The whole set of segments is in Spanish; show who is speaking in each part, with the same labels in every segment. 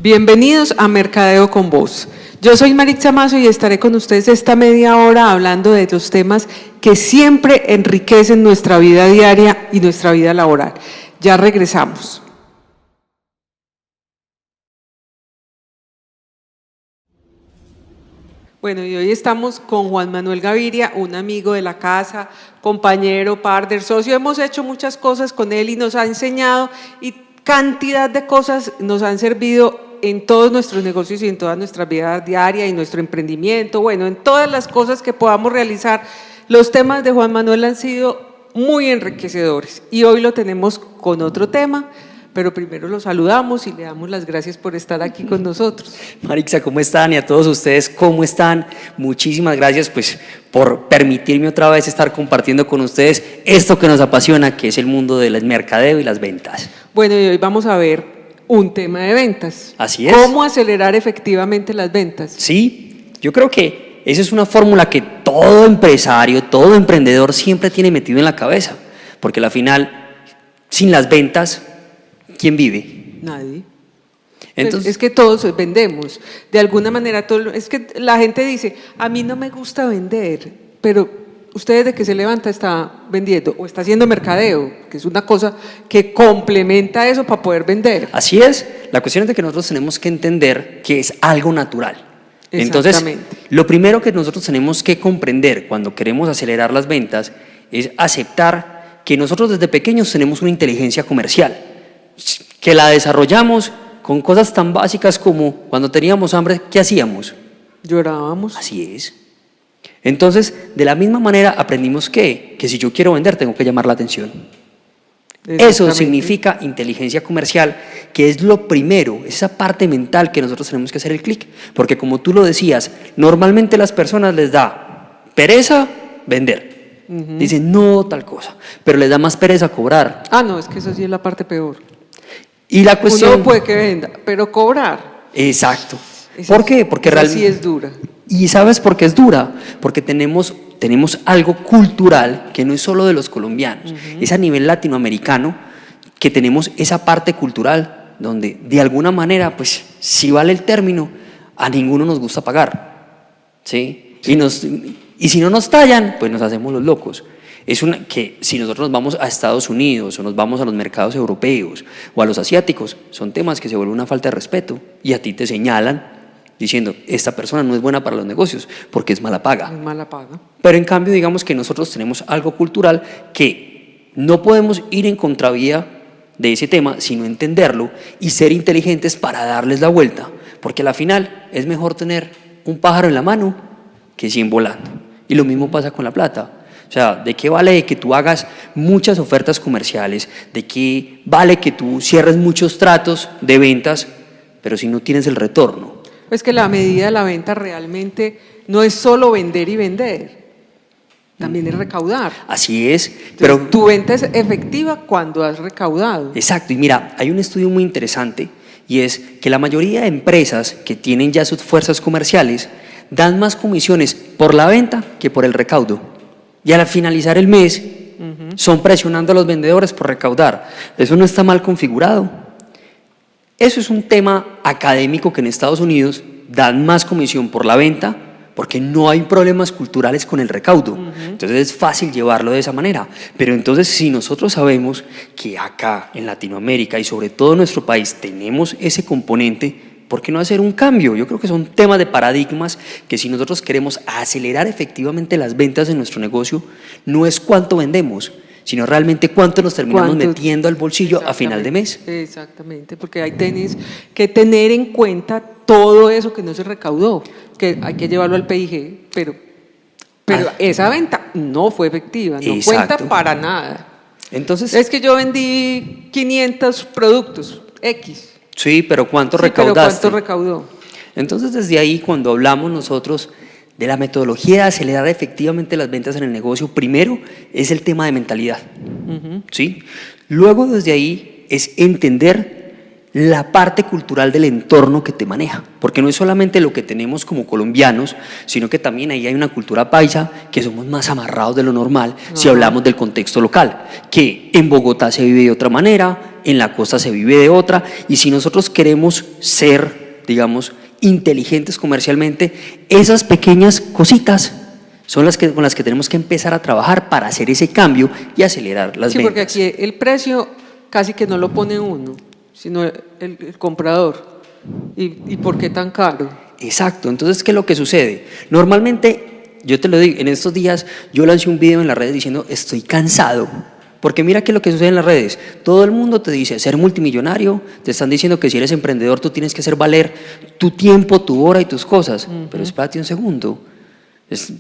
Speaker 1: Bienvenidos a Mercadeo con Voz. Yo soy Maritza Mazo y estaré con ustedes esta media hora hablando de los temas que siempre enriquecen nuestra vida diaria y nuestra vida laboral. Ya regresamos. Bueno, y hoy estamos con Juan Manuel Gaviria, un amigo de la casa, compañero, partner, socio. Hemos hecho muchas cosas con él y nos ha enseñado y cantidad de cosas nos han servido en todos nuestros negocios y en toda nuestra vida diaria y nuestro emprendimiento, bueno, en todas las cosas que podamos realizar. Los temas de Juan Manuel han sido muy enriquecedores y hoy lo tenemos con otro tema, pero primero lo saludamos y le damos las gracias por estar aquí con nosotros.
Speaker 2: Maritza, ¿cómo están? Y a todos ustedes, ¿cómo están? Muchísimas gracias pues por permitirme otra vez estar compartiendo con ustedes esto que nos apasiona, que es el mundo del mercadeo y las ventas.
Speaker 1: Bueno, y hoy vamos a ver un tema de ventas.
Speaker 2: Así es.
Speaker 1: ¿Cómo acelerar efectivamente las ventas?
Speaker 2: Sí, yo creo que esa es una fórmula que todo empresario, todo emprendedor siempre tiene metido en la cabeza, porque al final, sin las ventas, ¿quién vive?
Speaker 1: Nadie.
Speaker 2: Entonces,
Speaker 1: es que todos vendemos, de alguna manera, es que la gente dice, a mí no me gusta vender, pero usted desde que se levanta está vendiendo o está haciendo mercadeo, que es una cosa que complementa eso para poder vender.
Speaker 2: Así es, la cuestión es de que nosotros tenemos que entender que es algo natural. Entonces, lo primero que nosotros tenemos que comprender cuando queremos acelerar las ventas es aceptar que nosotros desde pequeños tenemos una inteligencia comercial, que la desarrollamos con cosas tan básicas como cuando teníamos hambre, ¿qué hacíamos?
Speaker 1: Llorábamos.
Speaker 2: Así es. Entonces, de la misma manera aprendimos que si yo quiero vender tengo que llamar la atención. Eso significa inteligencia comercial, que es lo primero, esa parte mental que nosotros tenemos que hacer el clic, porque como tú lo decías, normalmente a las personas les da pereza vender, dicen no tal cosa, pero les da más pereza cobrar.
Speaker 1: Ah, no, es que eso sí es la parte peor.
Speaker 2: Y la cuestión…
Speaker 1: Uno puede que venda, pero cobrar.
Speaker 2: Exacto. ¿Por qué? Porque realmente…
Speaker 1: sí es dura.
Speaker 2: ¿Y sabes por qué es dura? Porque tenemos algo cultural que no es solo de los colombianos, es a nivel latinoamericano que tenemos esa parte cultural donde de alguna manera, pues si vale el término, a ninguno nos gusta pagar, ¿sí? Y si no nos tallan, pues nos hacemos los locos. Que si nosotros nos vamos a Estados Unidos o nos vamos a los mercados europeos o a los asiáticos, son temas que se vuelven una falta de respeto y a ti te señalan diciendo, esta persona no es buena para los negocios porque es mala paga.
Speaker 1: Es mala paga.
Speaker 2: Pero en cambio, digamos que nosotros tenemos algo cultural que no podemos ir en contravía de ese tema, sino entenderlo y ser inteligentes para darles la vuelta, porque a la final es mejor tener un pájaro en la mano que 100 volando. Y lo mismo pasa con la plata. O sea, ¿de qué vale que tú hagas muchas ofertas comerciales? ¿De qué vale que tú cierres muchos tratos de ventas, pero si no tienes el retorno?
Speaker 1: Pues que la medida de la venta realmente no es solo vender y vender, también es recaudar.
Speaker 2: Así es.
Speaker 1: Entonces,
Speaker 2: pero
Speaker 1: tu venta es efectiva cuando has recaudado.
Speaker 2: Exacto, y mira, hay un estudio muy interesante y es que la mayoría de empresas que tienen ya sus fuerzas comerciales dan más comisiones por la venta que por el recaudo. Y al finalizar el mes son presionando a los vendedores por recaudar. Eso no está mal configurado. Eso es un tema académico que en Estados Unidos dan más comisión por la venta porque no hay problemas culturales con el recaudo. Entonces es fácil llevarlo de esa manera. Pero entonces si nosotros sabemos que acá en Latinoamérica y sobre todo en nuestro país tenemos ese componente, ¿por qué no hacer un cambio? Yo creo que son temas de paradigmas que si nosotros queremos acelerar efectivamente las ventas en nuestro negocio, no es cuánto vendemos, sino realmente cuánto nos terminamos metiendo al bolsillo a final de mes.
Speaker 1: Exactamente, porque hay que tener en cuenta todo eso que no se recaudó, que hay que llevarlo al PIG, pero esa venta no fue efectiva, no cuenta para nada.
Speaker 2: Entonces,
Speaker 1: es que yo vendí 500 productos, X.
Speaker 2: Sí, pero ¿cuánto recaudaste?
Speaker 1: Pero ¿cuánto recaudó?
Speaker 2: Entonces, desde ahí, cuando hablamos nosotros de la metodología de acelerar efectivamente las ventas en el negocio, primero es el tema de mentalidad, ¿sí? Luego, desde ahí, es entender la parte cultural del entorno que te maneja, porque no es solamente lo que tenemos como colombianos, sino que también ahí hay una cultura paisa que somos más amarrados de lo normal si hablamos del contexto local, que en Bogotá se vive de otra manera, en la costa se vive de otra, y si nosotros queremos ser, digamos, inteligentes comercialmente, esas pequeñas cositas son con las que tenemos que empezar a trabajar para hacer ese cambio y acelerar las ventas.
Speaker 1: Sí, porque aquí el precio casi que no lo pone uno, sino el comprador. ¿Y por qué tan caro?
Speaker 2: Exacto. Entonces, ¿qué es lo que sucede? Normalmente, yo te lo digo, en estos días yo lancé un video en las redes diciendo estoy cansado. Porque mira qué es lo que sucede en las redes. Todo el mundo te dice ser multimillonario, te están diciendo que si eres emprendedor tú tienes que hacer valer tu tiempo, tu hora y tus cosas. Pero espérate un segundo.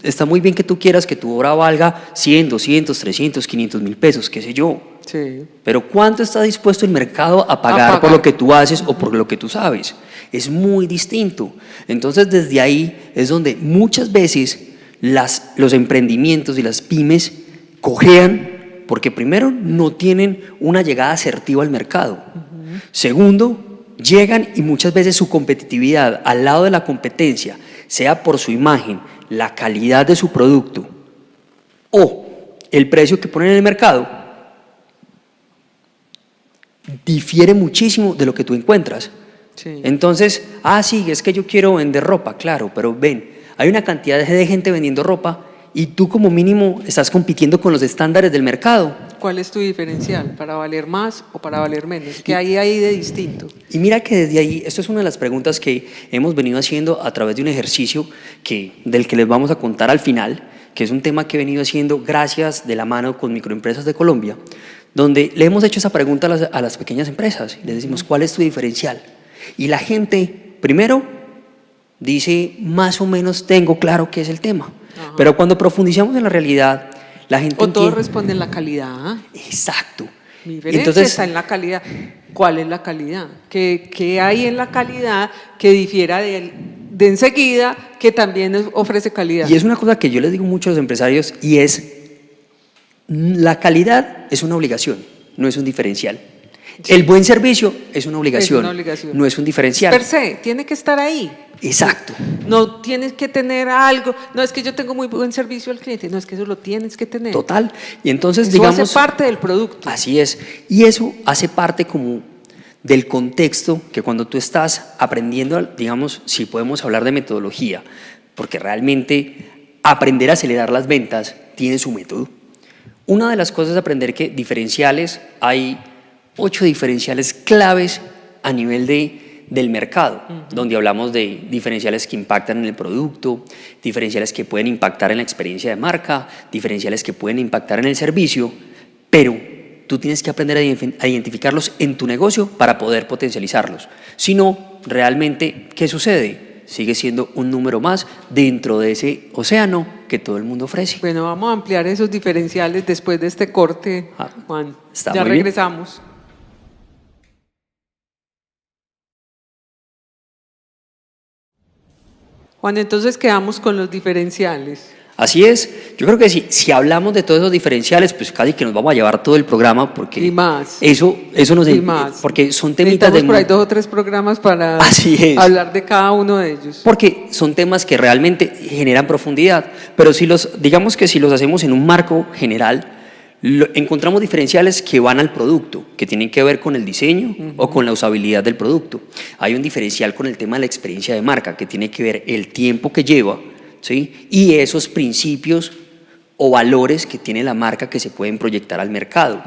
Speaker 2: Está muy bien que tú quieras que tu hora valga 100, 200, 300, 500 mil pesos, qué sé yo.
Speaker 1: Sí.
Speaker 2: Pero ¿cuánto está dispuesto el mercado a pagar por lo que tú haces o por lo que tú sabes? Es muy distinto. Entonces, desde ahí es donde muchas veces los emprendimientos y las pymes cojean, porque primero no tienen una llegada asertiva al mercado. Segundo, llegan y muchas veces su competitividad al lado de la competencia, sea por su imagen, la calidad de su producto o el precio que ponen en el mercado, difiere muchísimo de lo que tú encuentras.
Speaker 1: Sí.
Speaker 2: Entonces, sí, es que yo quiero vender ropa, claro, pero ven, hay una cantidad de gente vendiendo ropa y tú como mínimo estás compitiendo con los estándares del mercado.
Speaker 1: ¿Cuál es tu diferencial? ¿Para valer más o para valer menos? ¿Qué hay ahí de distinto?
Speaker 2: Y mira que desde ahí, esto es una de las preguntas que hemos venido haciendo a través de un ejercicio del que les vamos a contar al final, que es un tema que he venido haciendo gracias de la mano con Microempresas de Colombia, donde le hemos hecho esa pregunta a las pequeñas empresas. Les decimos, ¿cuál es tu diferencial? Y la gente, primero, dice, más o menos tengo claro qué es el tema. Ajá. Pero cuando profundizamos en la realidad, la gente
Speaker 1: o todos
Speaker 2: entiende.
Speaker 1: Responden la calidad.
Speaker 2: Exacto.
Speaker 1: Mi diferencia
Speaker 2: entonces
Speaker 1: está en la calidad. ¿Cuál es la calidad? ¿Qué hay en la calidad que difiera de enseguida que también ofrece calidad?
Speaker 2: Y es una cosa que yo les digo mucho a los empresarios y es, la calidad es una obligación, no es un diferencial. Sí. El buen servicio es una obligación, no es un diferencial.
Speaker 1: Per se, tiene que estar ahí.
Speaker 2: Exacto.
Speaker 1: No tienes que tener algo, no es que yo tengo muy buen servicio al cliente, no es que eso lo tienes que tener.
Speaker 2: Total. Y entonces,
Speaker 1: eso hace parte del producto.
Speaker 2: Así es. Y eso hace parte como del contexto que cuando tú estás aprendiendo, digamos, si podemos hablar de metodología, porque realmente aprender a acelerar las ventas tiene su método. Una de las cosas es aprender que diferenciales, hay 8 diferenciales claves a nivel del mercado, donde hablamos de diferenciales que impactan en el producto, diferenciales que pueden impactar en la experiencia de marca, diferenciales que pueden impactar en el servicio, pero tú tienes que aprender a identificarlos en tu negocio para poder potencializarlos. Si no, realmente, ¿qué sucede? Sigue siendo un número más dentro de ese océano que todo el mundo ofrece.
Speaker 1: Bueno, vamos a ampliar esos diferenciales después de este corte, Juan. Ya regresamos. Bien. Juan, entonces quedamos con los diferenciales.
Speaker 2: Así es, yo creo que si hablamos de todos esos diferenciales, pues casi que nos vamos a llevar todo el programa, porque
Speaker 1: y más.
Speaker 2: Eso nos porque son temitas de
Speaker 1: por ahí 2 o 3 programas para hablar de cada uno de ellos.
Speaker 2: Porque son temas que realmente generan profundidad, pero digamos que si los hacemos en un marco general, encontramos diferenciales que van al producto, que tienen que ver con el diseño o con la usabilidad del producto. Hay un diferencial con el tema de la experiencia de marca, que tiene que ver el tiempo que lleva, ¿sí? Y esos principios o valores que tiene la marca que se pueden proyectar al mercado.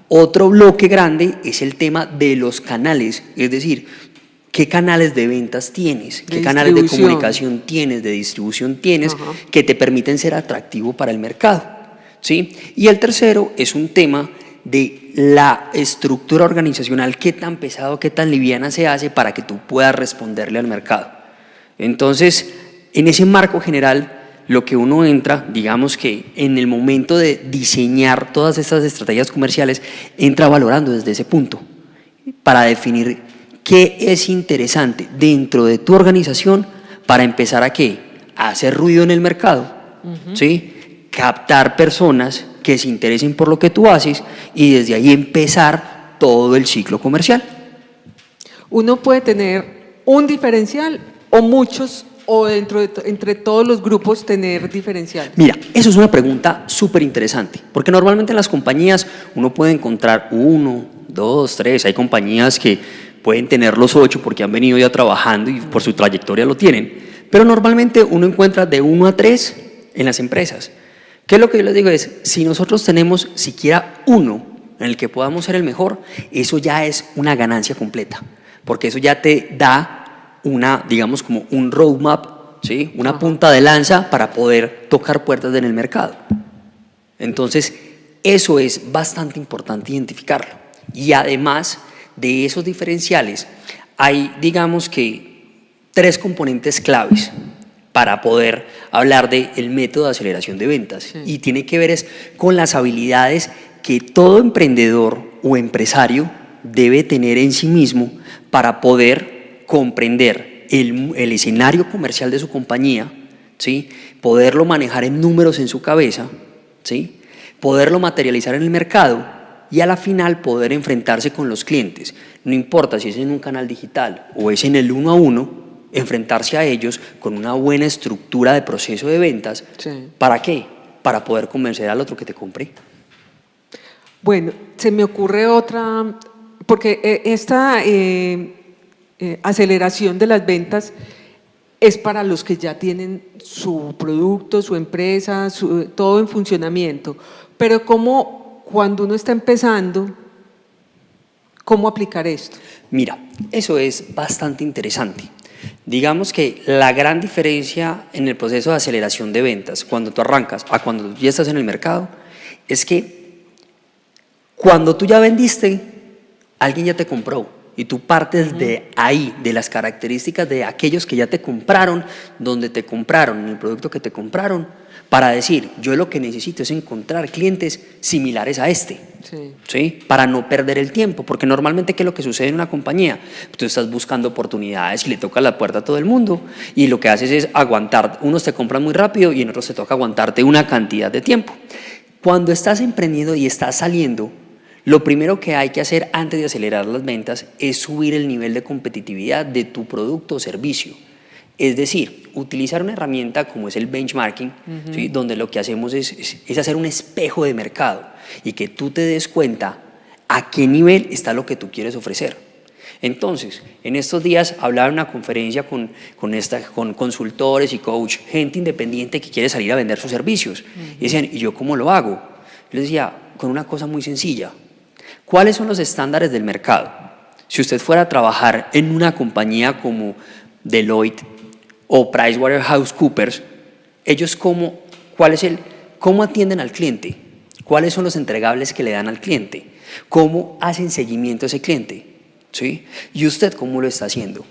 Speaker 2: Otro bloque grande es el tema de los canales, es decir, ¿qué canales de ventas tienes? ¿Qué canales de comunicación tienes, de distribución tienes que te permiten ser atractivo para el mercado? ¿Sí? Y el tercero es un tema de la estructura organizacional, qué tan pesado, qué tan liviana se hace para que tú puedas responderle al mercado. Entonces, en ese marco general, lo que uno entra, digamos que en el momento de diseñar todas estas estrategias comerciales, entra valorando desde ese punto para definir qué es interesante dentro de tu organización para empezar a hacer ruido en el mercado, ¿sí? Captar personas que se interesen por lo que tú haces y desde ahí empezar todo el ciclo comercial.
Speaker 1: Uno puede tener un diferencial o muchos o entre todos los grupos tener diferenciales?
Speaker 2: Mira, eso es una pregunta súper interesante, porque normalmente en las compañías uno puede encontrar 1, 2, 3, hay compañías que pueden tener los 8 porque han venido ya trabajando y por su trayectoria lo tienen, pero normalmente uno encuentra de 1 a 3 en las empresas. ¿Qué es lo que yo les digo? Es, si nosotros tenemos siquiera uno en el que podamos ser el mejor, eso ya es una ganancia completa, porque eso ya te da una, digamos, como un roadmap, ¿sí? Una punta de lanza para poder tocar puertas en el mercado. Entonces, eso es bastante importante identificarlo. Y además de esos diferenciales, hay, digamos que, 3 componentes claves para poder hablar del método de aceleración de ventas. Sí. Y tiene que ver con las habilidades que todo emprendedor o empresario debe tener en sí mismo para poder comprender el escenario comercial de su compañía, ¿sí? Poderlo manejar en números en su cabeza, ¿sí? Poderlo materializar en el mercado y a la final poder enfrentarse con los clientes. No importa si es en un canal digital o es en el 1 a 1, enfrentarse a ellos con una buena estructura de proceso de ventas. Sí. ¿Para qué? Para poder convencer al otro que te compre.
Speaker 1: Bueno, se me ocurre otra, porque esta aceleración de las ventas es para los que ya tienen su producto, su empresa, todo en funcionamiento, pero ¿cómo, cuando uno está empezando, cómo aplicar esto?
Speaker 2: Mira, eso es bastante interesante. Digamos que la gran diferencia en el proceso de aceleración de ventas, cuando tú arrancas a cuando ya estás en el mercado, es que cuando tú ya vendiste, alguien ya te compró y tú partes de ahí, de las características de aquellos que ya te compraron, donde te compraron, en el producto que te compraron, para decir, yo lo que necesito es encontrar clientes similares a este, ¿sí? Para no perder el tiempo, porque normalmente ¿qué es lo que sucede en una compañía? Tú estás buscando oportunidades y le tocas la puerta a todo el mundo y lo que haces es aguantar, unos te compran muy rápido y en otros te toca aguantarte una cantidad de tiempo. Cuando estás emprendiendo y estás saliendo, lo primero que hay que hacer antes de acelerar las ventas es subir el nivel de competitividad de tu producto o servicio. Es decir, utilizar una herramienta como es el benchmarking, ¿sí? Donde lo que hacemos es hacer un espejo de mercado y que tú te des cuenta a qué nivel está lo que tú quieres ofrecer. Entonces, en estos días hablaba en una conferencia con consultores y coach, gente independiente que quiere salir a vender sus servicios. Y decían, ¿y yo cómo lo hago? Les decía, con una cosa muy sencilla. ¿Cuáles son los estándares del mercado? Si usted fuera a trabajar en una compañía como Deloitte o PricewaterhouseCoopers, ellos cómo atienden al cliente, cuáles son los entregables que le dan al cliente, cómo hacen seguimiento a ese cliente, ¿sí? Y usted cómo lo está haciendo.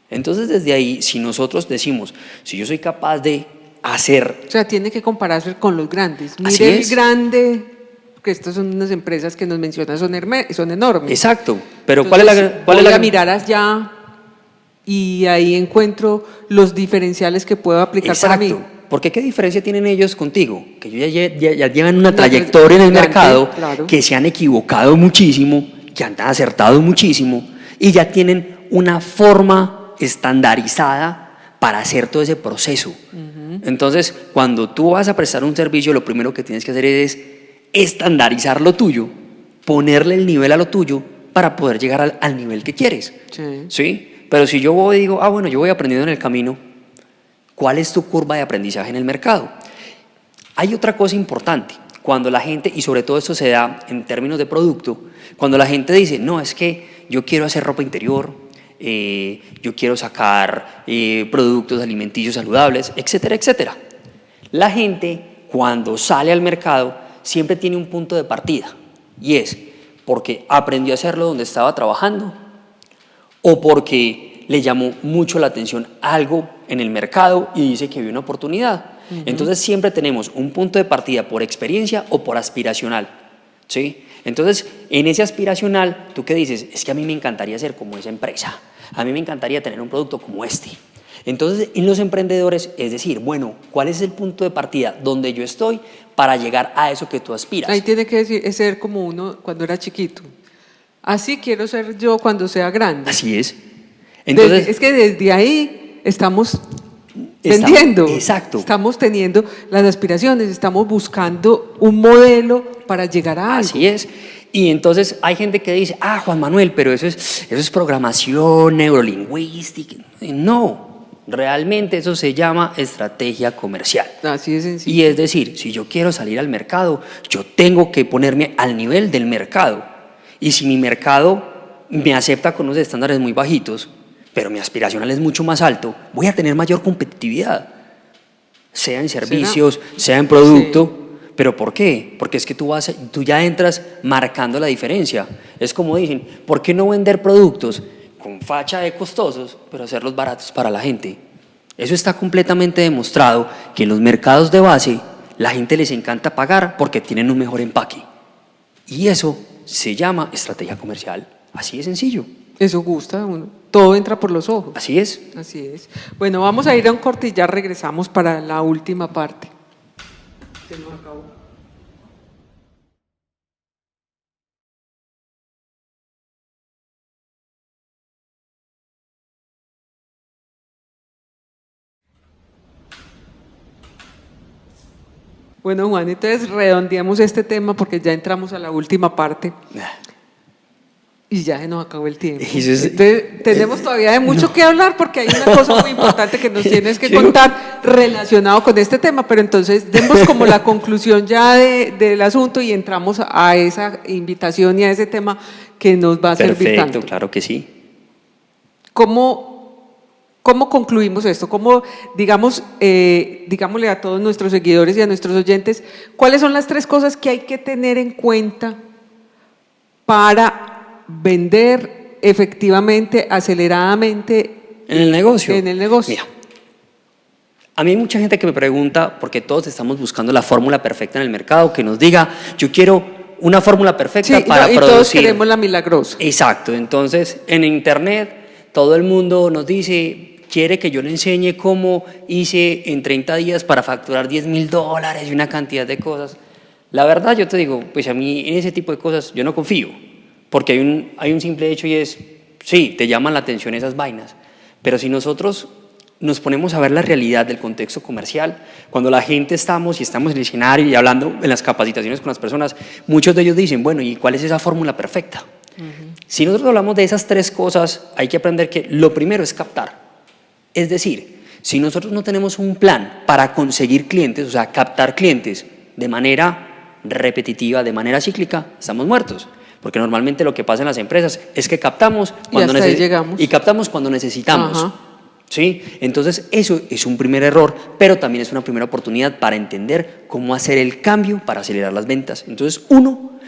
Speaker 2: Entonces desde ahí, si nosotros decimos, si yo soy capaz de hacer…
Speaker 1: O sea, tiene que compararse con los grandes. Mire el grande, porque estas son unas empresas que nos mencionan, son enormes.
Speaker 2: Exacto, pero
Speaker 1: entonces, ¿cuál es la mirar allá? Y ahí encuentro los diferenciales que puedo aplicar. Exacto. Para mí.
Speaker 2: Porque ¿qué diferencia tienen ellos contigo? Que ellos ya llevan una trayectoria en el mercado, claro, que se han equivocado muchísimo, que han acertado muchísimo y ya tienen una forma estandarizada para hacer todo ese proceso. Entonces, cuando tú vas a prestar un servicio, lo primero que tienes que hacer es estandarizar lo tuyo, ponerle el nivel a lo tuyo para poder llegar al nivel que quieres. ¿Sí? Pero si yo voy y digo, bueno, yo voy aprendiendo en el camino, ¿cuál es tu curva de aprendizaje en el mercado? Hay otra cosa importante, cuando la gente, y sobre todo esto se da en términos de producto, cuando la gente dice, no, es que yo quiero hacer ropa interior, yo quiero sacar productos alimenticios saludables, etcétera, etcétera. La gente, cuando sale al mercado, siempre tiene un punto de partida, y es porque aprendió a hacerlo donde estaba trabajando, o porque le llamó mucho la atención algo en el mercado y dice que vio una oportunidad. Entonces siempre tenemos un punto de partida por experiencia o por aspiracional, ¿sí? Entonces en ese aspiracional, ¿tú qué dices? Es que a mí me encantaría ser como esa empresa, a mí me encantaría tener un producto como este. Entonces en los emprendedores es decir, bueno, ¿cuál es el punto de partida donde yo estoy para llegar a eso que tú aspiras?
Speaker 1: Ahí tiene que decir, es ser como uno cuando era chiquito. Así quiero ser yo cuando sea grande.
Speaker 2: Así es. Entonces,
Speaker 1: es que desde ahí estamos vendiendo.
Speaker 2: Exacto.
Speaker 1: Estamos teniendo las aspiraciones, estamos buscando un modelo para llegar a algo.
Speaker 2: Así es. Y entonces hay gente que dice, Juan Manuel, pero eso es programación, neurolingüística. No, realmente eso se llama estrategia comercial.
Speaker 1: Así de sencillo.
Speaker 2: Y es decir, si yo quiero salir al mercado, yo tengo que ponerme al nivel del mercado. Y si mi mercado me acepta con unos estándares muy bajitos, pero mi aspiracional es mucho más alto, voy a tener mayor competitividad, sea en servicios, sea en producto. Sí. ¿Pero por qué? Porque es que tú ya entras marcando la diferencia. Es como dicen, ¿por qué no vender productos con facha de costosos, pero hacerlos baratos para la gente? Eso está completamente demostrado, que en los mercados de base la gente les encanta pagar porque tienen un mejor empaque. Y eso se llama estrategia comercial. Así de sencillo.
Speaker 1: Eso gusta, todo entra por los ojos.
Speaker 2: Así es.
Speaker 1: Así es. Bueno, vamos a ir a un corte y ya regresamos para la última parte. Se nos acabó. Bueno, Juan, entonces redondeamos este tema porque ya entramos a la última parte. Y ya se nos acabó el tiempo. Entonces, tenemos todavía de mucho que hablar porque hay una cosa muy importante que nos tienes que contar relacionado con este tema, pero entonces demos como la conclusión ya del asunto y entramos a esa invitación y a ese tema que nos va a servir tanto.
Speaker 2: Perfecto, claro que sí.
Speaker 1: ¿Cómo concluimos esto? ¿Cómo, digámosle a todos nuestros seguidores y a nuestros oyentes, cuáles son las 3 cosas que hay que tener en cuenta para vender efectivamente, aceleradamente
Speaker 2: en el negocio?
Speaker 1: Mira,
Speaker 2: a mí hay mucha gente que me pregunta, porque todos estamos buscando la fórmula perfecta en el mercado, que nos diga, yo quiero una fórmula perfecta para producir.
Speaker 1: Y todos queremos la milagrosa.
Speaker 2: Exacto, entonces en internet todo el mundo nos dice, quiere que yo le enseñe cómo hice en 30 días para facturar $10,000 y una cantidad de cosas. La verdad yo te digo, pues a mí en ese tipo de cosas yo no confío. Porque hay un simple hecho y es, sí, te llaman la atención esas vainas, pero si nosotros nos ponemos a ver la realidad del contexto comercial, cuando la gente estamos en el escenario y hablando en las capacitaciones con las personas, muchos de ellos dicen, bueno, ¿y cuál es esa fórmula perfecta? Si nosotros hablamos de esas 3 cosas, hay que aprender que lo primero es captar. Es decir, si nosotros no tenemos un plan para conseguir clientes, o sea, captar clientes de manera repetitiva, de manera cíclica, estamos muertos. Porque normalmente lo que pasa en las empresas es que captamos cuando captamos cuando necesitamos. ¿Sí? Entonces eso es un primer error, pero también es una primera oportunidad para entender cómo hacer el cambio para acelerar las ventas. Entonces, 1,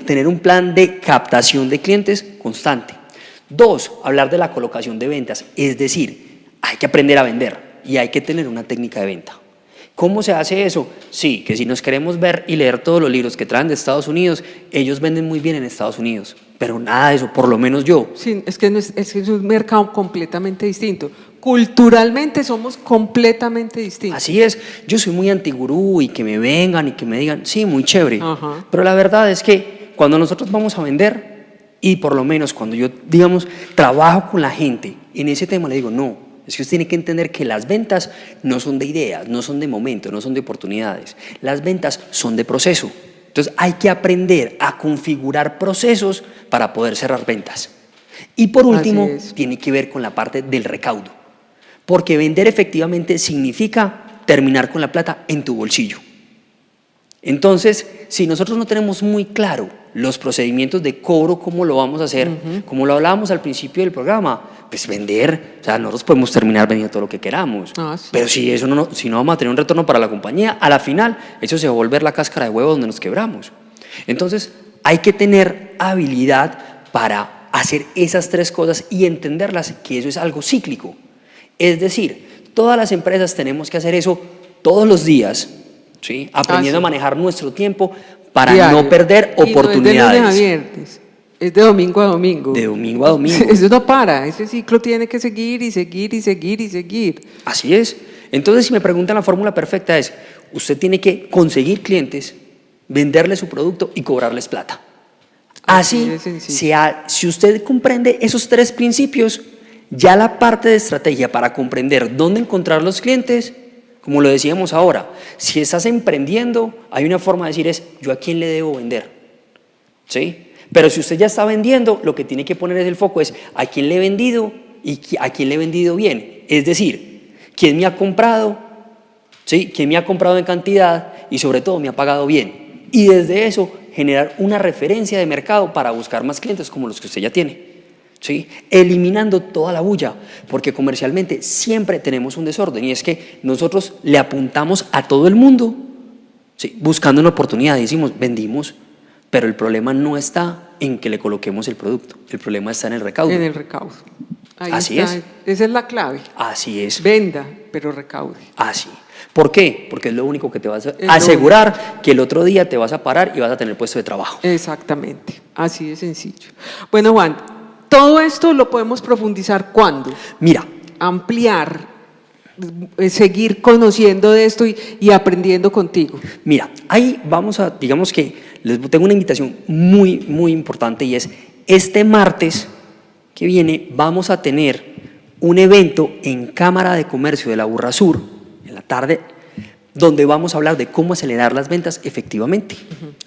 Speaker 2: tener un plan de captación de clientes constante. 2, hablar de la colocación de ventas, es decir, hay que aprender a vender y hay que tener una técnica de venta. ¿Cómo se hace eso? Sí, que si nos queremos ver y leer todos los libros que traen de Estados Unidos, ellos venden muy bien en Estados Unidos, pero nada de eso, por lo menos yo.
Speaker 1: Sí, es que es un mercado completamente distinto. Culturalmente somos completamente distintos.
Speaker 2: Así es, yo soy muy antigurú y que me vengan y que me digan, sí, muy chévere, pero la verdad es que cuando nosotros vamos a vender, y por lo menos cuando yo, trabajo con la gente en ese tema, le digo, no. Es que usted tiene que entender que las ventas no son de ideas, no son de momentos, no son de oportunidades. Las ventas son de proceso. Entonces hay que aprender a configurar procesos para poder cerrar ventas. Y por último, tiene que ver con la parte del recaudo. Porque vender efectivamente significa terminar con la plata en tu bolsillo. Entonces, si nosotros no tenemos muy claro los procedimientos de cobro, cómo lo vamos a hacer, como lo hablábamos al principio del programa, pues vender, o sea, nosotros podemos terminar vendiendo todo lo que queramos, pero si no vamos a tener un retorno para la compañía, a la final eso se va a volver la cáscara de huevo donde nos quebramos. Entonces, hay que tener habilidad para hacer esas 3 cosas y entenderlas, que eso es algo cíclico. Es decir, todas las empresas tenemos que hacer eso todos los días, ¿sí? Aprendiendo a manejar nuestro tiempo para no perder oportunidades.
Speaker 1: Y no es de lunes a viernes, es de domingo a domingo.
Speaker 2: De domingo a domingo.
Speaker 1: Eso no para, ese ciclo tiene que seguir y seguir y seguir y seguir.
Speaker 2: Así es. Entonces, si me preguntan, la fórmula perfecta es, usted tiene que conseguir clientes, venderles su producto y cobrarles plata. Así si usted comprende esos 3 principios, Ya la parte de estrategia para comprender dónde encontrar los clientes, como lo decíamos ahora, si estás emprendiendo, hay una forma de decir es, ¿yo a quién le debo vender? ¿Sí? Pero si usted ya está vendiendo, lo que tiene que poner es el foco es a quién le he vendido y a quién le he vendido bien. Es decir, quién me ha comprado, ¿sí? Quién me ha comprado en cantidad y sobre todo me ha pagado bien. Y desde eso generar una referencia de mercado para buscar más clientes como los que usted ya tiene. ¿Sí? Eliminando toda la bulla, porque comercialmente siempre tenemos un desorden y es que nosotros le apuntamos a todo el mundo, ¿sí? Buscando una oportunidad, decimos, vendimos, pero el problema no está en que le coloquemos el producto, el problema está en el recaudo.
Speaker 1: En el recaudo. Ahí
Speaker 2: Así
Speaker 1: está.
Speaker 2: es.
Speaker 1: Esa es la clave.
Speaker 2: Así es.
Speaker 1: Venda, pero recaude.
Speaker 2: Así. ¿Por qué? Porque es lo único que te vas a asegurar que el otro día te vas a parar y vas a tener puesto de trabajo.
Speaker 1: Exactamente, así de sencillo. Bueno, Juan, todo esto lo podemos profundizar ¿cuándo?
Speaker 2: Mira,
Speaker 1: Ampliar, seguir conociendo de esto y aprendiendo contigo.
Speaker 2: Mira, ahí vamos a, digamos que les tengo una invitación muy, muy importante y es este martes que viene vamos a tener un evento en Cámara de Comercio de la Burrasur en la tarde donde vamos a hablar de cómo acelerar las ventas efectivamente.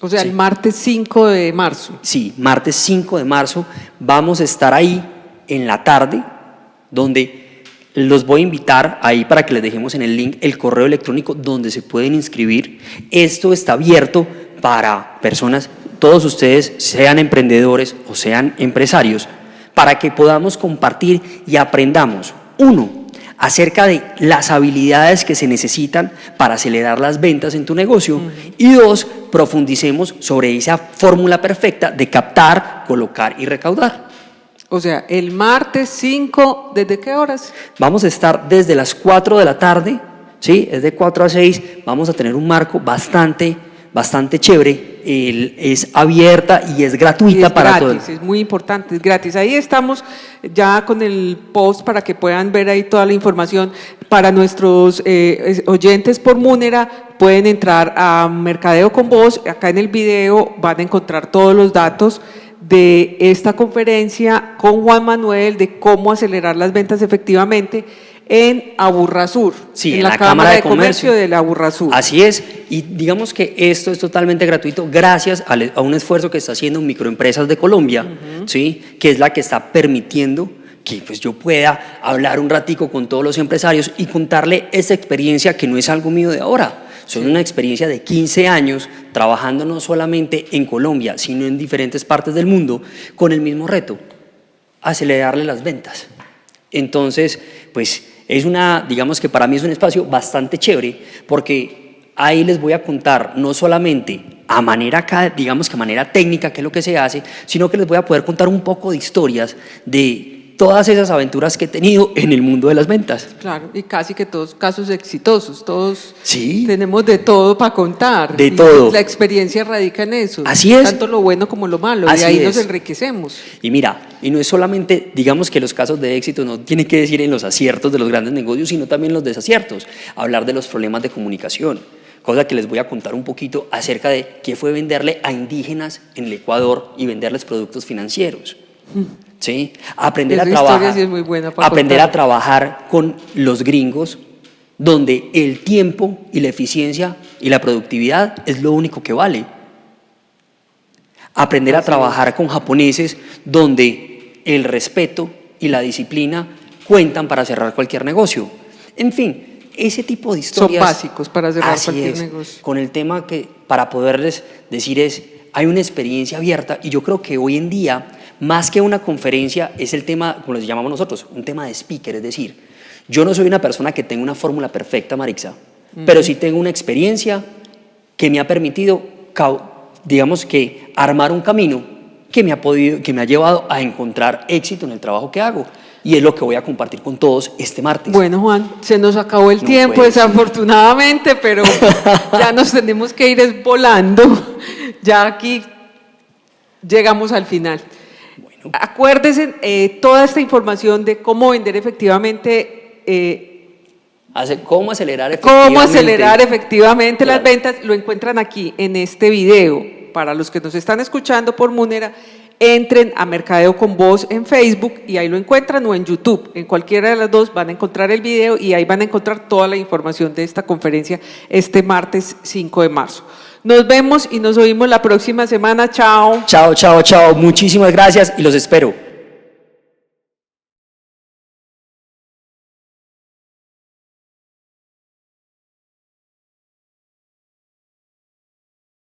Speaker 1: O sea,
Speaker 2: Sí.
Speaker 1: el martes 5 de marzo.
Speaker 2: Sí, martes 5 de marzo vamos a estar ahí en la tarde, donde los voy a invitar ahí para que les dejemos en el link el correo electrónico donde se pueden inscribir. Esto está abierto para personas, todos ustedes, sean emprendedores o sean empresarios, para que podamos compartir y aprendamos, uno, acerca de las habilidades que se necesitan para acelerar las ventas en tu negocio y dos, profundicemos sobre esa fórmula perfecta de captar, colocar y recaudar.
Speaker 1: O sea, el martes 5, ¿desde qué horas?
Speaker 2: Vamos a estar desde las 4 de la tarde, ¿sí? Es de 4 a 6, vamos a tener un marco bastante chévere, es abierta y es gratuita
Speaker 1: Y es
Speaker 2: para
Speaker 1: gratis,
Speaker 2: todos.
Speaker 1: es muy importante, es gratis. Ahí estamos ya con el post para que puedan ver ahí toda la información. Para nuestros oyentes por Munera, pueden entrar a Mercadeo con Voz, acá en el video van a encontrar todos los datos de esta conferencia con Juan Manuel de cómo acelerar las ventas efectivamente en Aburrasur,
Speaker 2: Sí,
Speaker 1: en la Cámara de Comercio de la Aburrasur.
Speaker 2: Así es, y digamos que esto es totalmente gratuito gracias a un esfuerzo que está haciendo Microempresas de Colombia, ¿sí? Que es la que está permitiendo que pues, yo pueda hablar un ratico con todos los empresarios y contarle esa experiencia que no es algo mío de ahora. Son una experiencia de 15 años trabajando no solamente en Colombia, sino en diferentes partes del mundo con el mismo reto, acelerarle las ventas. Entonces, pues digamos que para mí es un espacio bastante chévere porque ahí les voy a contar no solamente a manera técnica qué es lo que se hace, sino que les voy a poder contar un poco de historias de todas esas aventuras que he tenido en el mundo de las ventas.
Speaker 1: Claro, y casi que todos casos exitosos, todos
Speaker 2: Sí.
Speaker 1: tenemos de todo para contar.
Speaker 2: De
Speaker 1: y
Speaker 2: todo.
Speaker 1: La experiencia radica en eso.
Speaker 2: Así es.
Speaker 1: Tanto lo bueno como lo malo,
Speaker 2: Así
Speaker 1: y ahí
Speaker 2: es.
Speaker 1: nos enriquecemos.
Speaker 2: Y mira, y no es solamente, digamos que los casos de éxito no tiene que decir en los aciertos de los grandes negocios, sino también los desaciertos, hablar de los problemas de comunicación, cosa que les voy a contar un poquito acerca de qué fue venderle a indígenas en el Ecuador y venderles productos financieros. ¿Sí? Aprender
Speaker 1: Esa
Speaker 2: a trabajar,
Speaker 1: historia sí es muy buena para
Speaker 2: aprender
Speaker 1: contar.
Speaker 2: a trabajar con los gringos, donde el tiempo y la eficiencia y la productividad es lo único que vale. Aprender a trabajar con japoneses, donde el respeto y la disciplina cuentan para cerrar cualquier negocio. En fin, ese tipo de historias
Speaker 1: Son básicos para cerrar
Speaker 2: así
Speaker 1: cualquier
Speaker 2: es,
Speaker 1: negocio.
Speaker 2: con el tema que para poderles decir es, hay una experiencia abierta y yo creo que hoy en día, más que una conferencia, es el tema, como les llamamos nosotros, un tema de speaker, es decir, yo no soy una persona que tenga una fórmula perfecta, Marixa, pero sí tengo una experiencia que me ha permitido, digamos que, armar un camino que me ha llevado a encontrar éxito en el trabajo que hago. Y es lo que voy a compartir con todos este martes.
Speaker 1: Bueno, Juan, se nos acabó el tiempo,
Speaker 2: puede ser.
Speaker 1: desafortunadamente, pero ya nos tenemos que ir volando. Ya aquí llegamos al final.
Speaker 2: Bueno.
Speaker 1: Acuérdense, toda esta información de cómo vender efectivamente,
Speaker 2: ¿Cómo acelerar
Speaker 1: las ventas, lo encuentran aquí en este video para los que nos están escuchando por Munera, entren a Mercadeo con Voz en Facebook y ahí lo encuentran, o en YouTube. En cualquiera de las dos van a encontrar el video y ahí van a encontrar toda la información de esta conferencia este martes 5 de marzo. Nos vemos y nos oímos la próxima semana. Chao.
Speaker 2: Chao, chao, chao. Muchísimas gracias y los espero.